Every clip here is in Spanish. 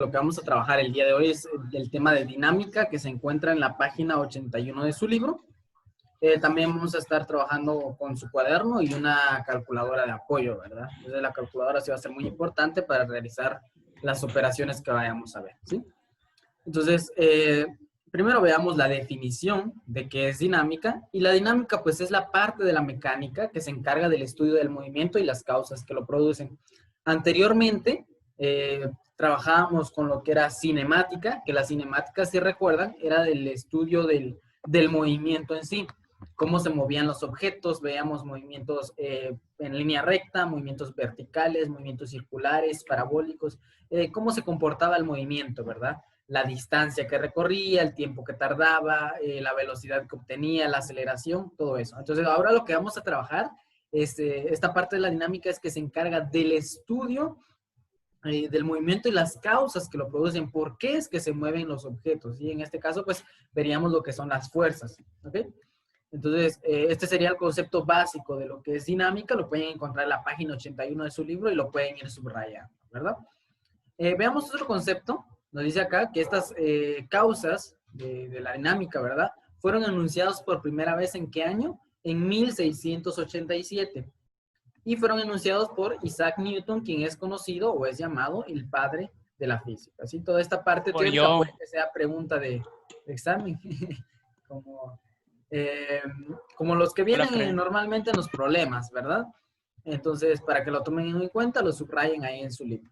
Lo que vamos a trabajar el día de hoy es el tema de dinámica que se encuentra en la página 81 de su libro. También vamos a estar trabajando con su cuaderno y una calculadora de apoyo, ¿verdad? Entonces la calculadora sí va a ser muy importante para realizar las operaciones que vayamos a ver, ¿sí? Entonces, primero veamos la definición de qué es dinámica. Y la dinámica, pues, es la parte de la mecánica que se encarga del estudio del movimiento y las causas que lo producen. Anteriormente, trabajábamos con lo que era cinemática, que la cinemática, si recuerdan, era del estudio del movimiento en sí. Cómo se movían los objetos, veíamos movimientos en línea recta, movimientos verticales, movimientos circulares, parabólicos, cómo se comportaba el movimiento, ¿verdad? La distancia que recorría, el tiempo que tardaba, la velocidad que obtenía, la aceleración, todo eso. Entonces, ahora lo que vamos a trabajar, esta parte de la dinámica es que se encarga del estudio del movimiento y las causas que lo producen, por qué es que se mueven los objetos. Y en este caso, pues, veríamos lo que son las fuerzas, ¿ok? Entonces, este sería el concepto básico de lo que es dinámica. Lo pueden encontrar en la página 81 de su libro y lo pueden ir subrayando, ¿verdad? Veamos otro concepto. Nos dice acá que estas causas de la dinámica, ¿verdad? Fueron enunciadas por primera vez ¿en qué año? En 1687. Y fueron enunciados por Isaac Newton, quien es conocido o es llamado el padre de la física. Así, toda esta parte Por teórica yo. puede que sea pregunta de examen. como, eh, como los que Yo la vienen creo. normalmente en los problemas, ¿verdad? Entonces, para que lo tomen en cuenta, lo subrayen ahí en su libro.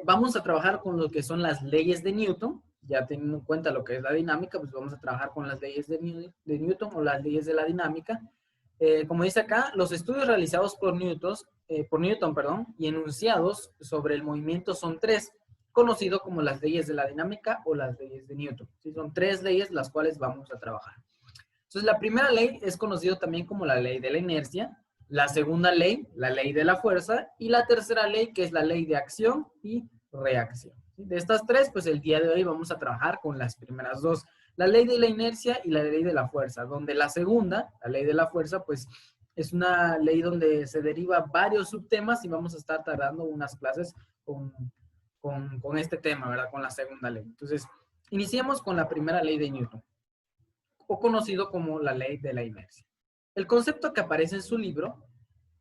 Vamos a trabajar con lo que son las leyes de Newton. Ya teniendo en cuenta lo que es la dinámica, pues vamos a trabajar con las leyes de Newton o las leyes de la dinámica. Como dice acá, los estudios realizados por Newton, perdón, y enunciados sobre el movimiento son tres, conocido como las leyes de la dinámica o las leyes de Newton. ¿Sí? Son tres leyes las cuales vamos a trabajar. Entonces, la primera ley es conocida también como la ley de la inercia, la segunda ley, la ley de la fuerza, y la tercera ley, que es la ley de acción y reacción. ¿Sí? De estas tres, pues el día de hoy vamos a trabajar con las primeras dos, la ley de la inercia y la ley de la fuerza, donde la segunda, la ley de la fuerza, pues es una ley donde se deriva varios subtemas y vamos a estar tardando unas clases con este tema, ¿verdad? Con la segunda ley. Entonces, iniciemos con la primera ley de Newton, o conocido como la ley de la inercia. El concepto que aparece en su libro,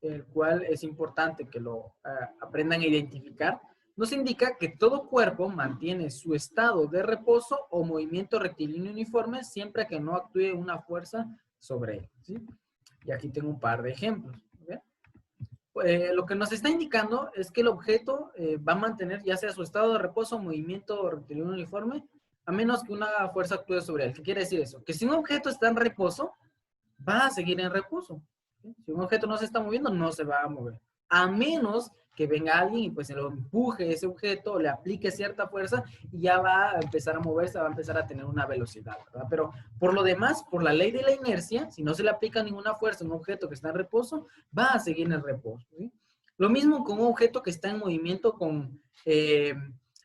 el cual es importante que lo aprendan a identificar, nos indica que todo cuerpo mantiene su estado de reposo o movimiento rectilíneo uniforme siempre que no actúe una fuerza sobre él, ¿sí? Y aquí tengo un par de ejemplos. Lo que nos está indicando es que el objeto va a mantener ya sea su estado de reposo o movimiento rectilíneo uniforme a menos que una fuerza actúe sobre él. ¿Qué quiere decir eso? Que si un objeto está en reposo, va a seguir en reposo. ¿Sí? Si un objeto no se está moviendo, no se va a mover. A menos que venga alguien y pues se lo empuje ese objeto, le aplique cierta fuerza y ya va a empezar a moverse, va a empezar a tener una velocidad, ¿verdad? Pero por lo demás, por la ley de la inercia, si no se le aplica ninguna fuerza a un objeto que está en reposo, va a seguir en reposo. ¿Sí? Lo mismo con un objeto que está en movimiento con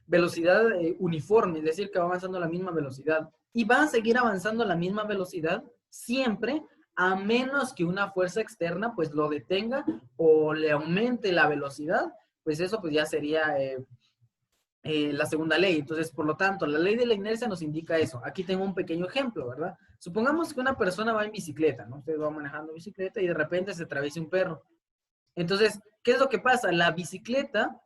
velocidad uniforme, es decir, que va avanzando a la misma velocidad. Y va a seguir avanzando a la misma velocidad siempre a menos que una fuerza externa pues lo detenga o le aumente la velocidad, pues eso pues ya sería la segunda ley. Entonces, por lo tanto, la ley de la inercia nos indica eso. Aquí tengo un pequeño ejemplo, ¿verdad? Supongamos que una persona va en bicicleta, ¿no? Usted va manejando bicicleta y de repente se atraviesa un perro. Entonces, ¿qué es lo que pasa? La bicicleta,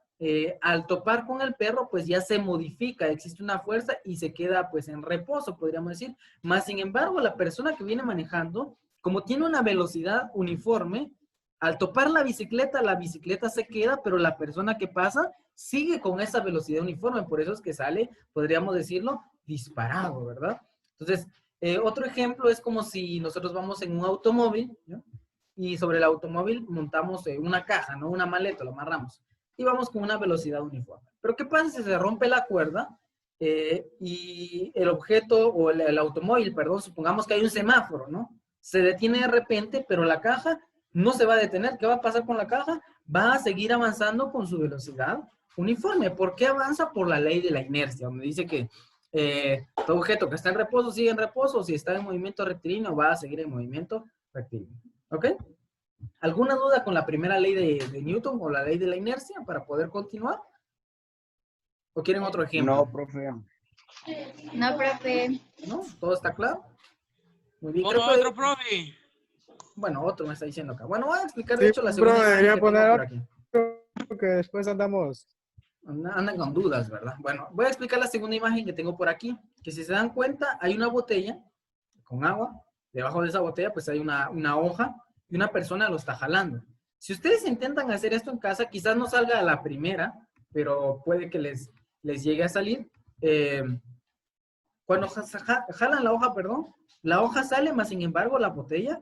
al topar con el perro, pues ya se modifica, existe una fuerza y se queda pues en reposo, podríamos decir. Más sin embargo, la persona que viene manejando, como tiene una velocidad uniforme, al topar la bicicleta se queda, pero la persona que pasa sigue con esa velocidad uniforme. Por eso es que sale, podríamos decirlo, disparado, ¿verdad? Entonces, otro ejemplo es como si nosotros vamos en un automóvil, ¿no? Y sobre el automóvil montamos una caja, ¿no? Una maleta, lo amarramos. Y vamos con una velocidad uniforme. Pero ¿qué pasa si se rompe la cuerda y el objeto o el automóvil, perdón, supongamos que hay un semáforo, ¿no? Se detiene de repente, pero la caja no se va a detener. ¿Qué va a pasar con la caja? Va a seguir avanzando con su velocidad uniforme. ¿Por qué avanza? Por la ley de la inercia, donde dice que todo objeto que está en reposo sigue en reposo. Si está en movimiento rectilíneo, va a seguir en movimiento rectilíneo. ¿Ok? ¿Alguna duda con la primera ley de Newton o la ley de la inercia para poder continuar? ¿O quieren otro ejemplo? No, profe. No, profe. ¿No? ¿Todo está claro? Muy bien. Ponga Creo que, otro, profe. bueno, otro me está diciendo acá. Bueno, voy a explicar de Sí, hecho la bro, segunda imagen debería que tengo poner por aquí. otro que después andamos. Andan con dudas, ¿verdad? Bueno, voy a explicar la segunda imagen que tengo por aquí. Que si se dan cuenta, hay una botella con agua. Debajo de esa botella, pues hay una hoja y una persona lo está jalando. Si ustedes intentan hacer esto en casa, quizás no salga a la primera, pero puede que les llegue a salir. Cuando jalan la hoja, perdón, la hoja sale, más sin embargo la botella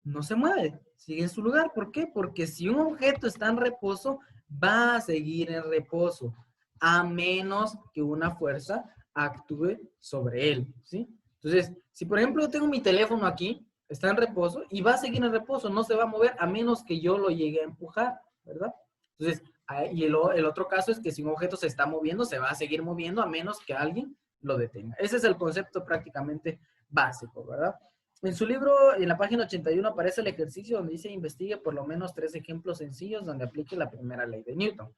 no se mueve, sigue en su lugar. ¿Por qué? Porque si un objeto está en reposo, va a seguir en reposo, a menos que una fuerza actúe sobre él, ¿sí? Entonces, si por ejemplo yo tengo mi teléfono aquí, está en reposo y va a seguir en reposo, no se va a mover a menos que yo lo llegue a empujar, ¿verdad? Entonces, y el otro caso es que si un objeto se está moviendo, se va a seguir moviendo a menos que alguien lo detenga. Ese es el concepto prácticamente básico, ¿verdad? En su libro, en la página 81, aparece el ejercicio donde dice investigue por lo menos 3 ejemplos sencillos donde aplique la primera ley de Newton.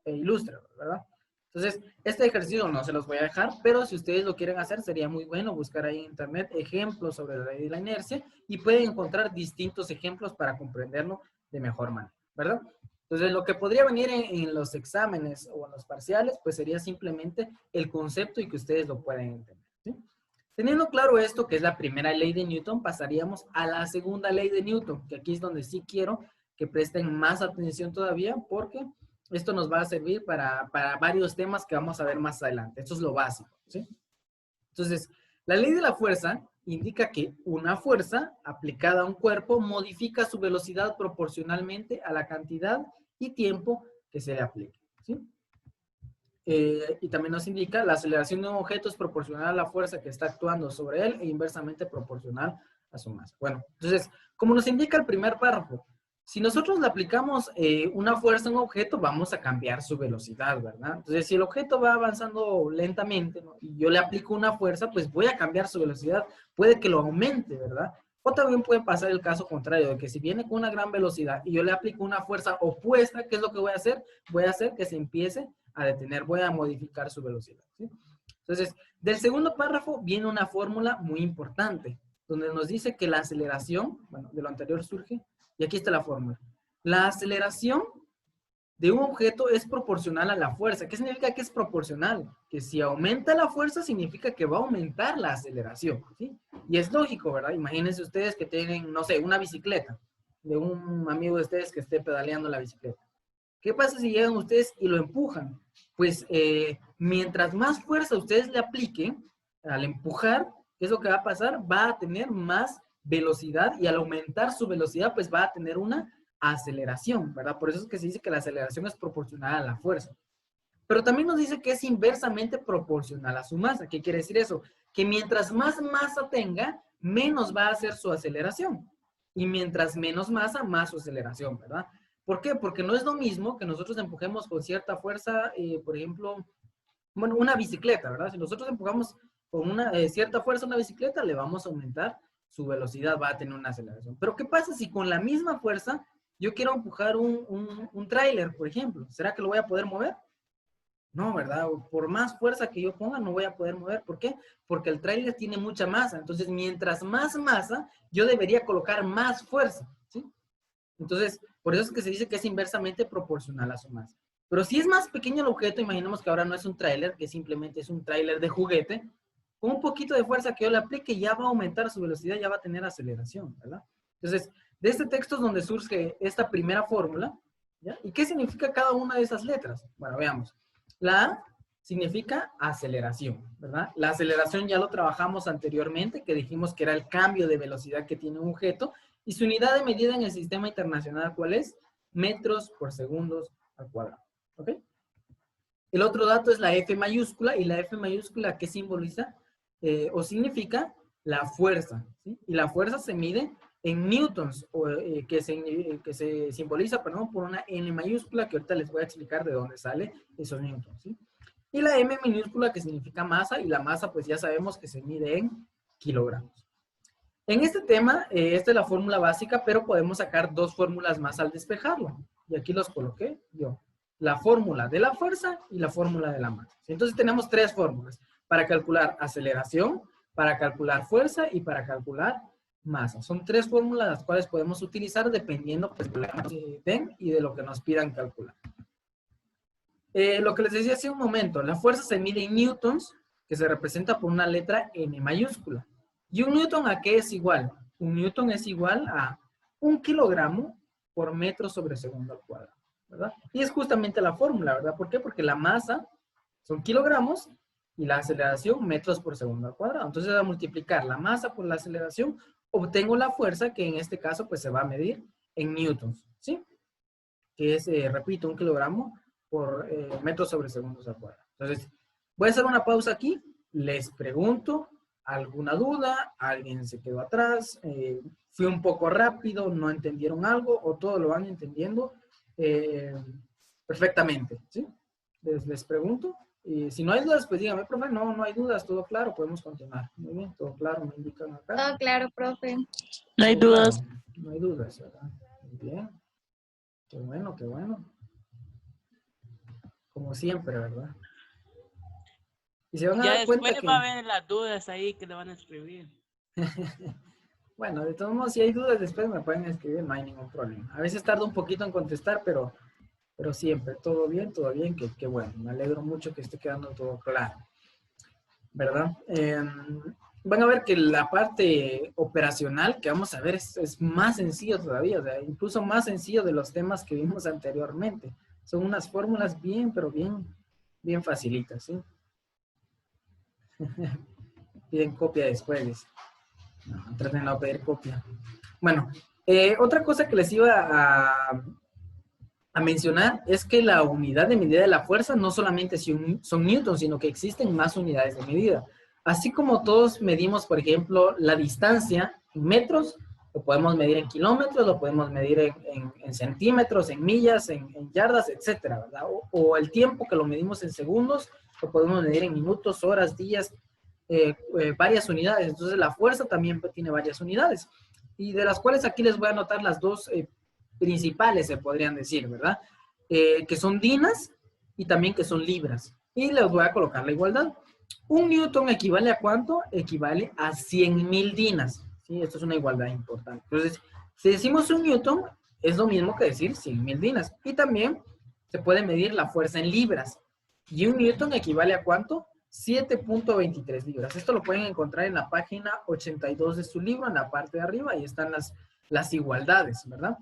Ilustra, ¿verdad? Entonces, este ejercicio no se los voy a dejar, pero si ustedes lo quieren hacer, sería muy bueno buscar ahí en internet ejemplos sobre la ley de la inercia y pueden encontrar distintos ejemplos para comprenderlo de mejor manera, ¿verdad? Entonces, lo que podría venir en los exámenes o en los parciales, pues sería simplemente el concepto y que ustedes lo pueden entender, ¿sí? Teniendo claro esto, que es la primera ley de Newton, pasaríamos a la segunda ley de Newton, que aquí es donde sí quiero que presten más atención todavía, porque esto nos va a servir para varios temas que vamos a ver más adelante. Esto es lo básico, ¿sí? Entonces, la ley de la fuerza indica que una fuerza aplicada a un cuerpo modifica su velocidad proporcionalmente a la cantidad y tiempo que se le aplique, ¿sí? Y también nos indica la aceleración de un objeto es proporcional a la fuerza que está actuando sobre él e inversamente proporcional a su masa. Bueno, entonces, como nos indica el primer párrafo, si nosotros le aplicamos una fuerza a un objeto, vamos a cambiar su velocidad, ¿verdad? Entonces, si el objeto va avanzando lentamente, ¿no?, y yo le aplico una fuerza, pues voy a cambiar su velocidad. Puede que lo aumente, ¿verdad? O también puede pasar el caso contrario, de que si viene con una gran velocidad y yo le aplico una fuerza opuesta, ¿qué es lo que voy a hacer? Voy a hacer que se empiece a detener, voy a modificar su velocidad, ¿sí? Entonces, del segundo párrafo viene una fórmula muy importante, donde nos dice que la aceleración, bueno, de lo anterior surge, y aquí está la fórmula. La aceleración de un objeto es proporcional a la fuerza. ¿Qué significa que es proporcional? Que si aumenta la fuerza, significa que va a aumentar la aceleración, ¿sí? Y es lógico, ¿verdad? Imagínense ustedes que tienen, no sé, una bicicleta, de un amigo de ustedes que esté pedaleando la bicicleta. ¿Qué pasa si llegan ustedes y lo empujan? Pues mientras más fuerza ustedes le apliquen al empujar, ¿qué es lo que va a pasar? Va a tener más velocidad y al aumentar su velocidad, pues va a tener una aceleración, ¿verdad? Por eso es que se dice que la aceleración es proporcional a la fuerza. Pero también nos dice que es inversamente proporcional a su masa. ¿Qué quiere decir eso? Que mientras más masa tenga, menos va a ser su aceleración. Y mientras menos masa, más su aceleración, ¿verdad? ¿Por qué? Porque no es lo mismo que nosotros empujemos con cierta fuerza, por ejemplo, bueno, una bicicleta, ¿verdad? Si nosotros empujamos con una cierta fuerza una bicicleta, le vamos a aumentar su velocidad, va a tener una aceleración. Pero ¿qué pasa si con la misma fuerza yo quiero empujar un tráiler, por ejemplo? ¿Será que lo voy a poder mover? No, ¿verdad? Por más fuerza que yo ponga, no voy a poder mover. ¿Por qué? Porque el tráiler tiene mucha masa. Entonces, mientras más masa, yo debería colocar más fuerza, ¿sí? Entonces, por eso es que se dice que es inversamente proporcional a su masa. Pero si es más pequeño el objeto, imaginemos que ahora no es un tráiler, que simplemente es un tráiler de juguete, con un poquito de fuerza que yo le aplique, ya va a aumentar su velocidad, ya va a tener aceleración, ¿verdad? Entonces, de este texto es donde surge esta primera fórmula, ¿ya? ¿Y qué significa cada una de esas letras? Bueno, veamos. La A significa aceleración, ¿verdad? La aceleración ya lo trabajamos anteriormente, que dijimos que era el cambio de velocidad que tiene un objeto, y su unidad de medida en el sistema internacional, ¿cuál es? Metros por segundos al cuadrado, ¿ok? El otro dato es la F mayúscula, y la F mayúscula, ¿qué simboliza? O significa la fuerza, ¿sí? Y la fuerza se mide en newtons, que se simboliza, perdón, por una N mayúscula, que ahorita les voy a explicar de dónde sale esos newtons, ¿sí? Y la M minúscula, que significa masa, y la masa, pues ya sabemos que se mide en kilogramos. En este tema, esta es la fórmula básica, pero podemos sacar dos fórmulas más al despejarlo. Y aquí los coloqué yo. la fórmula de la fuerza y la fórmula de la masa. Entonces tenemos tres fórmulas para calcular aceleración, para calcular fuerza y para calcular masa. Son tres fórmulas las cuales podemos utilizar dependiendo pues, de lo que nos den y de lo que nos pidan calcular. Lo que les decía hace un momento, la fuerza se mide en newtons, que se representa por una letra N mayúscula. ¿Y un newton a qué es igual? Un newton es igual a 1 kilogramo por metro sobre segundo al cuadrado, ¿verdad? Y es justamente la fórmula, ¿verdad? ¿Por qué? Porque la masa son kilogramos y la aceleración metros por segundo al cuadrado. Entonces, al multiplicar la masa por la aceleración, obtengo la fuerza que en este caso pues se va a medir en newtons, ¿sí? Que es, repito, 1 kilogramo por metros sobre segundos al cuadrado. Entonces, voy a hacer una pausa aquí. Les pregunto, ¿alguna duda? ¿Alguien se quedó atrás? ¿Fui un poco rápido? ¿No entendieron algo? ¿O todo lo van entendiendo perfectamente? ¿Sí? Les pregunto. Y si no hay dudas, pues dígame, profe, no hay dudas, todo claro, podemos continuar. Muy bien, todo claro, me indican acá. Todo claro, profe. No hay Todo dudas. claro, no hay dudas, ¿verdad? Muy bien. Qué bueno, qué bueno. Como siempre, ¿verdad? Y se van a Ya dar cuenta después que, va a haber las dudas ahí que le van a escribir. bueno, de todos modos, si hay dudas después me pueden escribir, no hay ningún problema. A veces tardo un poquito en contestar, pero siempre, todo bien, qué bueno. Me alegro mucho que esté quedando todo claro, ¿verdad? Van a ver que la parte operacional que vamos a ver es más sencillo todavía, o sea, incluso más sencillo de los temas que vimos anteriormente. Son unas fórmulas bien, pero bien facilitas, ¿sí? Piden copia después, dice. No, traten de no pedir copia. Bueno, otra cosa que les iba a mencionar es que la unidad de medida de la fuerza no solamente son newtons, sino que existen más unidades de medida. Así como todos medimos, por ejemplo, la distancia en metros, lo podemos medir en kilómetros, lo podemos medir en centímetros, en millas, en yardas, etcétera, ¿verdad? O el tiempo que lo medimos en segundos, lo podemos medir en minutos, horas, días, varias unidades. Entonces la fuerza también tiene varias unidades. Y de las cuales aquí les voy a anotar las dos principales, se podrían decir, ¿verdad? Que son dinas y también que son libras. Y les voy a colocar la igualdad. Un newton equivale a ¿cuánto? Equivale a 100.000 dinas. ¿Sí? Esto es una igualdad importante. Entonces, si decimos un newton, es lo mismo que decir 100.000 dinas. Y también se puede medir la fuerza en libras. Y un newton equivale a ¿cuánto? 7.23 libras. Esto lo pueden encontrar en la página 82 de su libro, en la parte de arriba. Ahí están las igualdades, ¿verdad?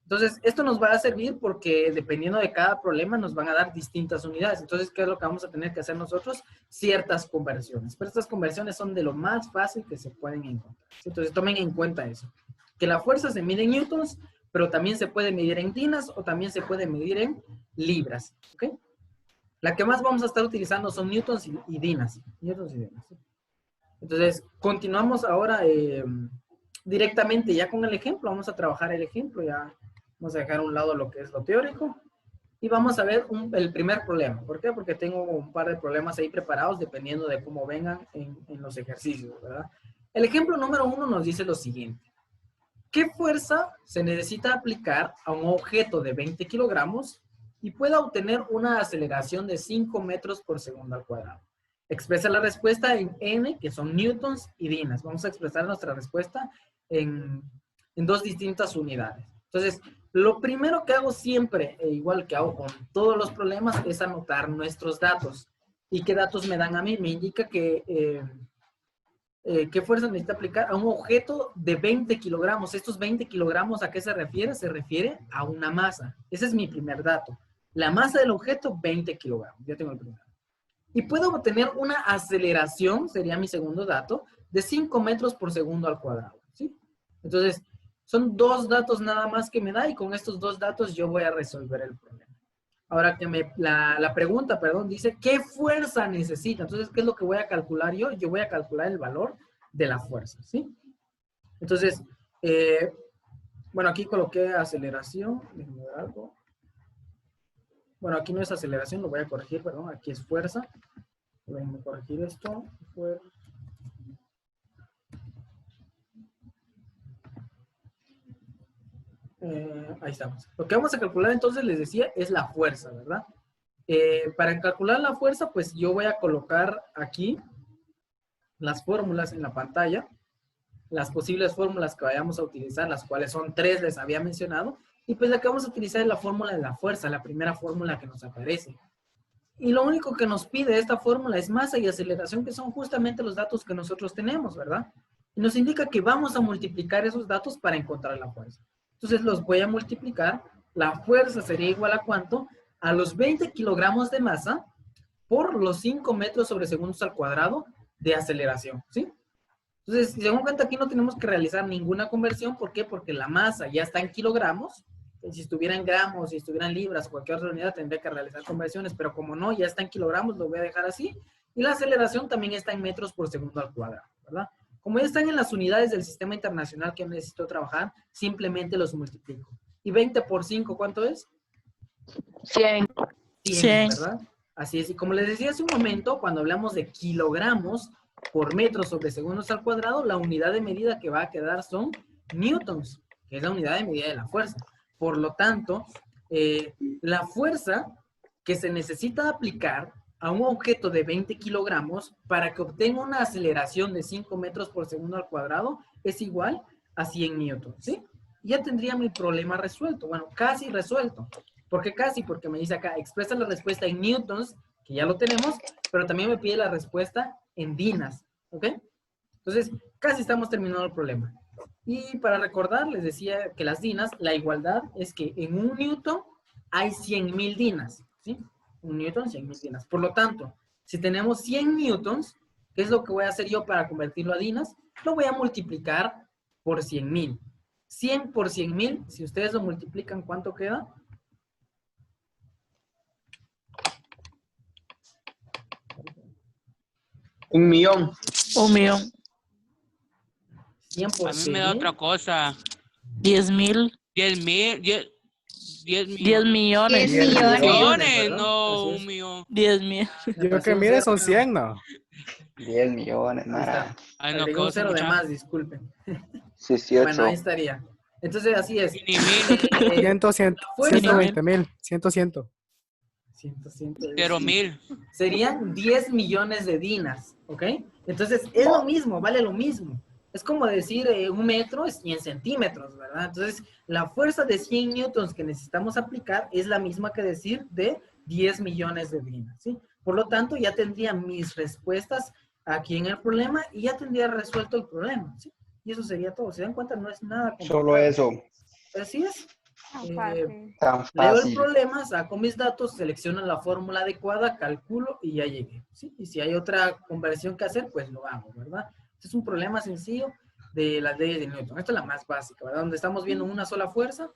Entonces, esto nos va a servir porque dependiendo de cada problema nos van a dar distintas unidades. Entonces, ¿qué es lo que vamos a tener que hacer nosotros? Ciertas conversiones. Pero estas conversiones son de lo más fácil que se pueden encontrar. Entonces, tomen en cuenta eso. Que la fuerza se mide en newtons, pero también se puede medir en dinas o también se puede medir en libras. ¿Ok? La que más vamos a estar utilizando son newtons y dinas. Newtons y dinas. ¿Sí? Entonces, continuamos ahora directamente ya con el ejemplo. Vamos a trabajar el ejemplo ya. Vamos a dejar a un lado lo que es lo teórico y vamos a ver el primer problema. ¿Por qué? Porque tengo un par de problemas ahí preparados dependiendo de cómo vengan en los ejercicios, ¿verdad? El ejemplo número 1 nos dice lo siguiente. ¿Qué fuerza se necesita aplicar a un objeto de 20 kilogramos y pueda obtener una aceleración de 5 metros por segundo al cuadrado? Expresa la respuesta en N, que son newtons y dinas. Vamos a expresar nuestra respuesta en dos distintas unidades. Entonces, lo primero que hago siempre, e igual que hago con todos los problemas, es anotar nuestros datos. ¿Y qué datos me dan a mí? Me indica que qué fuerza necesita aplicar a un objeto de 20 kilogramos. Estos 20 kilogramos, ¿a qué se refiere? Se refiere a una masa. Ese es mi primer dato. La masa del objeto, 20 kilogramos. Ya tengo el primero. Y puedo obtener una aceleración, sería mi segundo dato, de 5 metros por segundo al cuadrado. ¿Sí? Entonces, son dos datos nada más que me da y con estos dos datos yo voy a resolver el problema. Ahora que la pregunta, perdón, dice, ¿qué fuerza necesita? Entonces, ¿qué es lo que voy a calcular yo? Yo voy a calcular el valor de la fuerza, ¿sí? Entonces, bueno, aquí coloqué aceleración. Déjenme ver algo. Bueno, aquí no es aceleración, lo voy a corregir, perdón. Aquí es fuerza. Voy a corregir esto. Ahí estamos. Lo que vamos a calcular entonces, les decía, es la fuerza, ¿verdad? Para calcular la fuerza, pues yo voy a colocar aquí las fórmulas en la pantalla, las posibles fórmulas que vayamos a utilizar, las cuales son 3, les había mencionado, y pues la que vamos a utilizar es la fórmula de la fuerza, la primera fórmula que nos aparece. Y lo único que nos pide esta fórmula es masa y aceleración, que son justamente los datos que nosotros tenemos, ¿verdad? Y nos indica que vamos a multiplicar esos datos para encontrar la fuerza. Entonces los voy a multiplicar. La fuerza sería igual a ¿cuánto? A los 20 kilogramos de masa por los 5 metros sobre segundos al cuadrado de aceleración, ¿sí? Entonces, si se dan cuenta, aquí no tenemos que realizar ninguna conversión. ¿Por qué? Porque la masa ya está en kilogramos. Si estuviera en gramos, si estuviera en libras o cualquier otra unidad, tendría que realizar conversiones, pero como no, ya está en kilogramos, lo voy a dejar así. Y la aceleración también está en metros por segundo al cuadrado, ¿verdad? Como ya están en las unidades del sistema internacional que necesito trabajar, simplemente los multiplico. ¿Y 20 por 5 cuánto es? 100. 100, ¿verdad? Así es. Y como les decía hace un momento, cuando hablamos de kilogramos por metro sobre segundos al cuadrado, la unidad de medida que va a quedar son newtons, que es la unidad de medida de la fuerza. Por lo tanto, la fuerza que se necesita aplicar a un objeto de 20 kilogramos para que obtenga una aceleración de 5 metros por segundo al cuadrado es igual a 100 newtons, ¿sí? Ya tendría mi problema resuelto. Bueno, casi resuelto. ¿Por qué casi? Porque me dice acá, expresa la respuesta en newtons, que ya lo tenemos, pero también me pide la respuesta en dinas, ¿ok? Entonces, casi estamos terminando el problema. Y para recordar, les decía que las dinas, la igualdad es que en un newton hay 100,000 dinas, ¿sí? Un newton, 100,000 dinas. Por lo tanto, si tenemos 100 newtons, ¿qué es lo que voy a hacer yo para convertirlo a dinas? Lo voy a multiplicar por 100,000. 100 por 100,000, si ustedes lo multiplican, ¿cuánto queda? Un millón. 1,000,000. 100 por A mí me da 100,000. otra cosa. 10,000. 10,000. 10 10 millones. 10 millones. millones. ¿verdad? No, Así es. 1,000,000. 10,000. Yo que mire son 100, ¿no? 10 millones, Ahí nada. está. Ay, no, Agregué un cosa cero de mucha. más, disculpen. 18. Bueno, ahí estaría. Entonces, así es. Ni mil. 100, 100, fuerza. 120,000. 100, 100. 0,000. Serían 10 millones de dinas, ¿ok? Entonces, es lo mismo, vale lo mismo. Es como decir un metro es 100 centímetros, ¿verdad? Entonces, la fuerza de 100 newtons que necesitamos aplicar es la misma que decir de 10 millones de dinas, ¿sí? Por lo tanto, ya tendría mis respuestas aquí en el problema y ya tendría resuelto el problema, ¿sí? Y eso sería todo. ¿Se dan cuenta? No es nada complicado. Solo eso. Así es. Tan Leo el fácil. problema, saco mis datos, selecciono la fórmula adecuada, calculo y ya llegué, ¿sí? Y si hay otra conversión que hacer, pues lo hago, ¿verdad? Este es un problema sencillo de las leyes de Newton. Esta es la más básica, ¿verdad? Donde estamos viendo una sola fuerza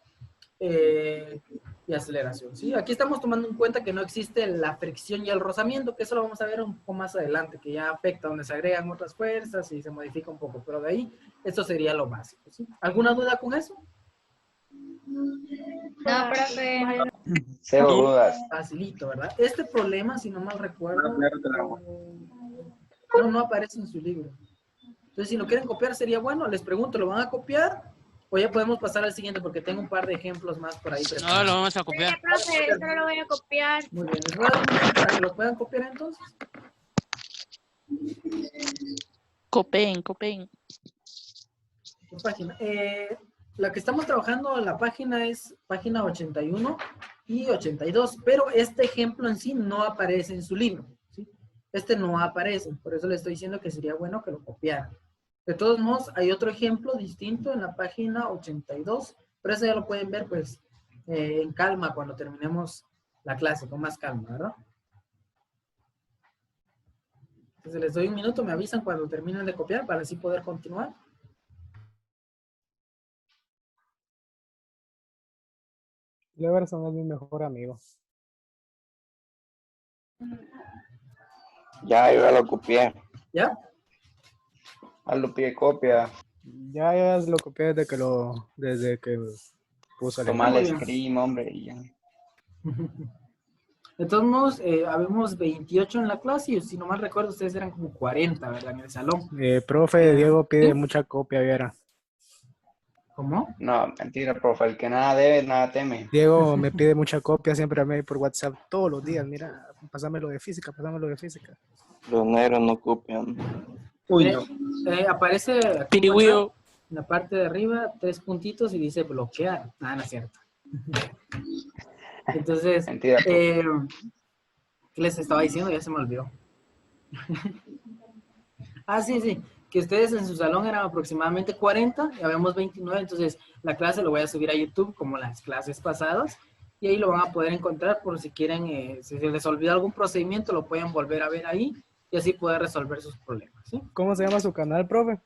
y aceleración, ¿sí? Aquí estamos tomando en cuenta que no existe la fricción y el rozamiento, que eso lo vamos a ver un poco más adelante, que ya afecta donde se agregan otras fuerzas y se modifica un poco, pero de ahí, esto sería lo básico, ¿sí? ¿Alguna duda con eso? No, profe. Cero dudas. Facilito, ¿verdad? Este problema, si no mal recuerdo, no aparece en su libro. Entonces, si lo quieren copiar, sería bueno. Les pregunto, ¿lo van a copiar? O ya podemos pasar al siguiente, porque tengo un par de ejemplos más por ahí. No, lo vamos a copiar. Sí, profe, solo lo voy a copiar. Muy bien. ¿Les voy a dar un minuto para que lo puedan copiar entonces? Copén. ¿Qué página? La que estamos trabajando en la página es página 81 y 82, pero este ejemplo en sí no aparece en su libro, ¿sí? Este no aparece, por eso le estoy diciendo que sería bueno que lo copiaran. De todos modos, hay otro ejemplo distinto en la página 82, pero eso ya lo pueden ver, pues, en calma cuando terminemos la clase, con más calma, ¿verdad? Entonces les doy un minuto, me avisan cuando terminen de copiar para así poder continuar. Leverson es mi mejor amigo. Ya, yo ya lo copié. ¿Ya? Ya lo pide copia. Ya lo copié desde que puso el Tomar Muy el bien. screen, hombre. Y ya. De todos modos, habemos 28 en la clase y si no mal recuerdo, ustedes eran como 40, ¿verdad? En el salón. profe, Diego pide ¿Sí? mucha copia, viera. ¿Cómo? No, mentira, profe. El que nada debe, nada teme. Diego me pide mucha copia siempre a mí por WhatsApp todos los días. Mira, pásamelo de física, pásamelo de física. Los negros no copian. Uy, no. Aparece aquí en WhatsApp, Pirihuío. en la parte de arriba, 3 puntitos y dice bloquear. Ah, no es cierto. Entonces, Mentira, profe. ¿qué les estaba diciendo? Ya se me olvidó. Ah, sí. Que ustedes en su salón eran aproximadamente 40, ya vemos 29, entonces la clase lo voy a subir a YouTube como las clases pasadas y ahí lo van a poder encontrar por si quieren, si se les olvida algún procedimiento, lo pueden volver a ver ahí y así poder resolver sus problemas, ¿sí? ¿Cómo se llama su canal, profe?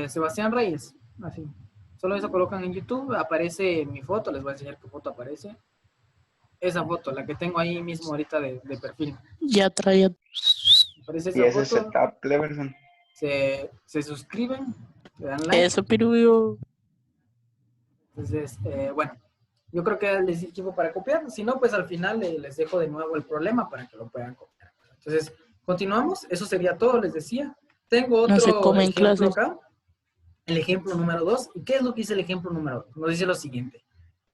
Sebastián Reyes, así. Solo eso colocan en YouTube, aparece mi foto, les voy a enseñar qué foto aparece. Esa foto, la que tengo ahí mismo ahorita de perfil. Ya traía. Aparece Y esa ese foto, setup, Cleverson. se suscriben, le dan like. Eso, Pirihuío. Entonces, bueno, yo creo que les di tiempo para copiar. Si no, pues al final les dejo de nuevo el problema para que lo puedan copiar. Entonces, continuamos. Eso sería todo, les decía. Tengo otro No se come en ejemplo clases. acá. El ejemplo número 2. ¿Y qué es lo que dice el ejemplo número 2? Nos dice lo siguiente.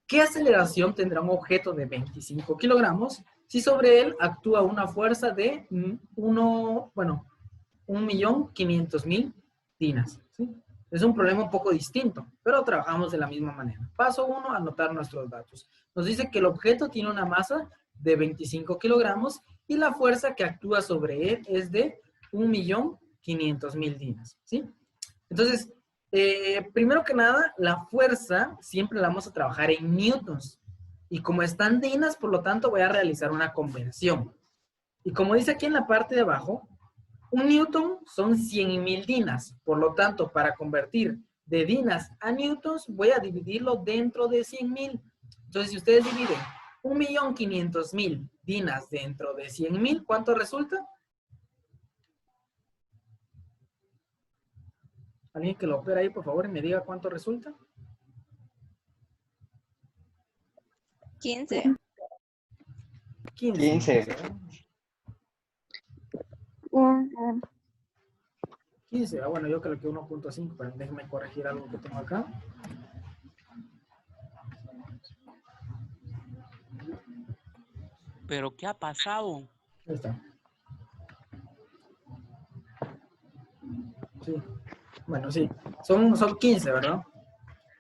¿Qué aceleración tendrá un objeto de 25 kilogramos si sobre él actúa una fuerza de 1.500.000 dinas? ¿Sí? Es un problema un poco distinto, pero trabajamos de la misma manera. Paso 1, anotar nuestros datos. Nos dice que el objeto tiene una masa de 25 kilogramos y la fuerza que actúa sobre él es de 1.500.000 dinas. ¿Sí? Entonces, primero que nada, la fuerza siempre la vamos a trabajar en newtons. Y como están dinas, por lo tanto, voy a realizar una conversión. Y como dice aquí en la parte de abajo, un newton son 100.000 dinas. Por lo tanto, para convertir de dinas a newtons, voy a dividirlo dentro de 100.000. Entonces, si ustedes dividen 1.500.000 dinas dentro de 100.000, ¿cuánto resulta? Alguien que lo opera ahí, por favor, y me diga cuánto resulta. 15. 15. 15. Ah, bueno, yo creo que 1.5, pero déjenme corregir algo que tengo acá. ¿Pero qué ha pasado? Ahí está. Sí. Bueno, sí. Son 15, ¿verdad?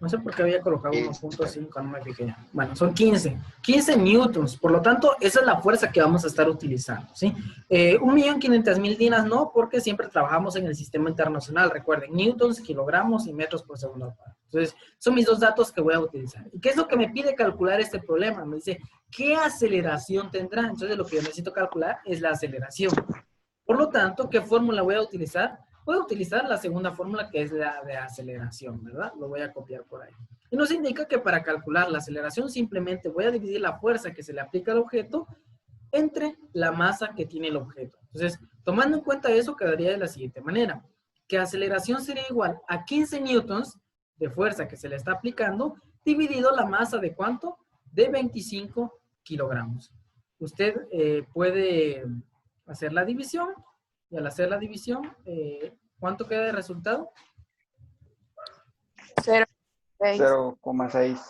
No sé por qué había colocado 1.5, no me fijé ya. Bueno, son 15. 15 newtons. Por lo tanto, esa es la fuerza que vamos a estar utilizando, ¿sí? 1.500.000 dinas no, porque siempre trabajamos en el sistema internacional. Recuerden, newtons, kilogramos y metros por segundo al cuadrado. Entonces, son mis dos datos que voy a utilizar. ¿Y qué es lo que me pide calcular este problema? Me dice, ¿qué aceleración tendrá? Entonces, lo que yo necesito calcular es la aceleración. Por lo tanto, ¿qué fórmula voy a utilizar? Voy a utilizar la segunda fórmula, que es la de aceleración, ¿verdad? Lo voy a copiar por ahí. Y nos indica que para calcular la aceleración simplemente voy a dividir la fuerza que se le aplica al objeto entre la masa que tiene el objeto. Entonces, tomando en cuenta eso, quedaría de la siguiente manera. Que aceleración sería igual a 15 newtons de fuerza que se le está aplicando, dividido la masa de ¿cuánto? De 25 kilogramos. Usted puede hacer la división. Y al hacer la división, ¿cuánto queda de resultado? 0,6.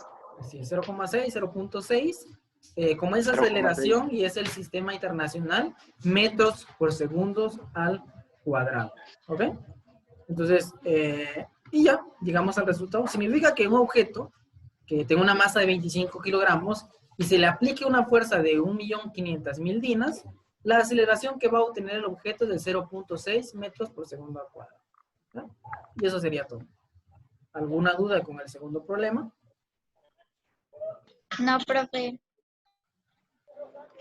Sí, 0,6, 0.6. Como es 0,6. aceleración y es el sistema internacional, metros por segundos al cuadrado. ¿Ok? Entonces, y ya, llegamos al resultado. Significa que un objeto que tenga una masa de 25 kilogramos y se le aplique una fuerza de 1.500.000 dinas, la aceleración que va a obtener el objeto es de 0.6 metros por segundo al cuadrado. ¿No? Y eso sería todo. ¿Alguna duda con el segundo problema? No, profe.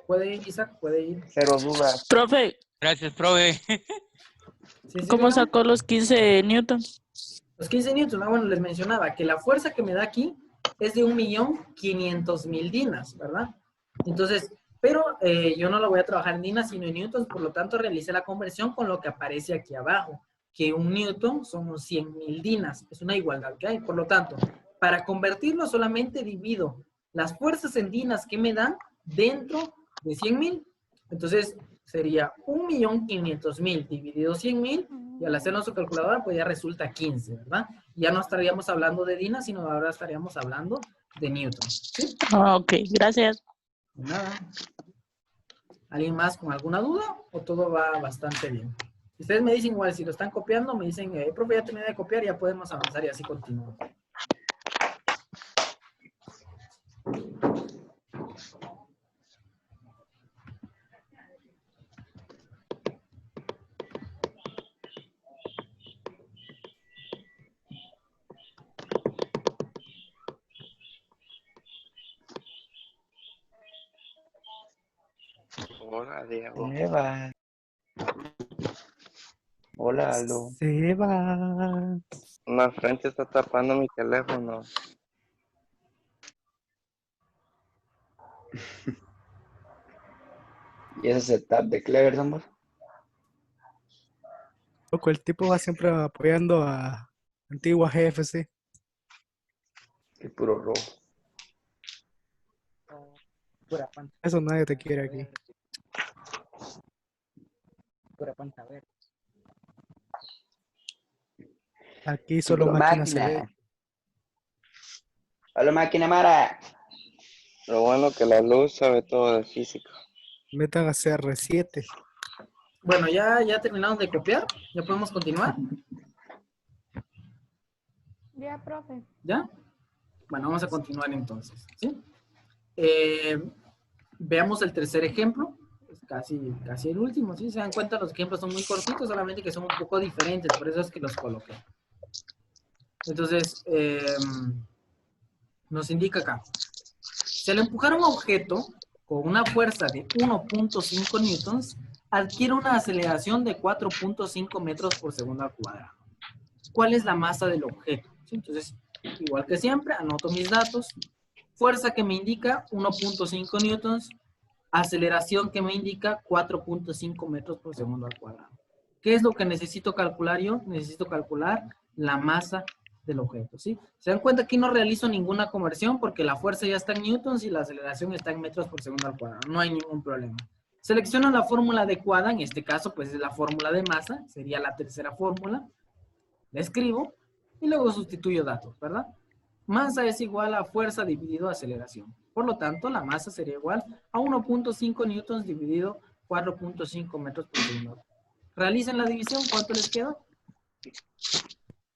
¿Puede ir, Isaac? ¿Puede ir? 0 dudas. Profe, Gracias, profe. Sí, ¿cómo dígame. sacó los 15 newtons? Los 15 newtons, bueno, les mencionaba que la fuerza que me da aquí es de 1.500.000 dinas, ¿verdad? Entonces, pero yo no lo voy a trabajar en dinas, sino en newtons, por lo tanto, realicé la conversión con lo que aparece aquí abajo, que un newton son 100.000 dinas, es una igualdad que hay. Por lo tanto, para convertirlo solamente divido las fuerzas en dinas que me dan dentro de 100.000. Entonces, sería 1.500.000 dividido 100.000, Y al hacerlo en su calculadora, pues ya resulta 15, ¿verdad? Ya no estaríamos hablando de Dina, sino ahora estaríamos hablando de Newton. ¿Sí? Ah, ok, gracias. De nada. ¿Alguien más con alguna duda? ¿O todo va bastante bien? Ustedes me dicen igual, si lo están copiando, me dicen, profe, ya terminé de copiar, ya podemos avanzar y así continúo. Hola, Diego. Eva. Hola, Aldo. Se va. La frente está tapando mi teléfono. ¿Y ese setup de Cleverson, vos? Loco, el tipo va siempre apoyando a antigua GFC. El puro rojo. Pura panta, Eso nadie te quiere aquí. pura panta verde. Aquí solo Puro máquina se ve. Hola, máquina Mara. Lo bueno que la luz sabe todo de física. Metan a CR7. Bueno, ya terminamos de copiar. ¿Ya podemos continuar? Ya, profe. ¿Ya? Bueno, vamos a continuar entonces. ¿Sí? Veamos el tercer ejemplo. Es casi el último. ¿Sí? Se dan cuenta, los ejemplos son muy cortitos, solamente que son un poco diferentes. Por eso es que los coloqué. Entonces, nos indica acá. Si al empujar un objeto con una fuerza de 1.5 newtons, adquiere una aceleración de 4.5 metros por segundo al cuadrado. ¿Cuál es la masa del objeto? ¿Sí? Entonces, igual que siempre, anoto mis datos. Fuerza que me indica 1.5 newtons, aceleración que me indica 4.5 metros por segundo al cuadrado. ¿Qué es lo que necesito calcular yo? Necesito calcular la masa del objeto, ¿sí? Se dan cuenta que no realizo ninguna conversión porque la fuerza ya está en newtons y la aceleración está en metros por segundo al cuadrado. No hay ningún problema. Selecciono la fórmula adecuada, en este caso pues es la fórmula de masa, sería la tercera fórmula. La escribo y luego sustituyo datos, ¿verdad? Masa es igual a fuerza dividido aceleración. Por lo tanto, la masa sería igual a 1.5 newtons dividido 4.5 metros por segundo. Realicen la división, ¿cuánto les queda?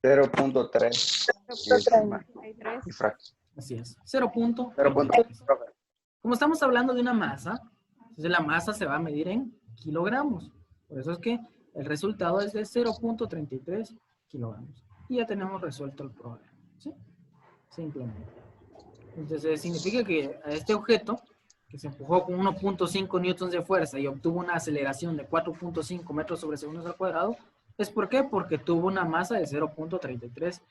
0.3. 33. Así es, 0.3. 0.3. Como estamos hablando de una masa, entonces la masa se va a medir en kilogramos. Por eso es que el resultado es de 0.33 kilogramos. Y ya tenemos resuelto el problema. ¿Sí? Simplemente. Entonces significa que a este objeto, que se empujó con 1.5 newtons de fuerza y obtuvo una aceleración de 4.5 metros sobre segundos al cuadrado, ¿es por qué? Porque tuvo una masa de 0.33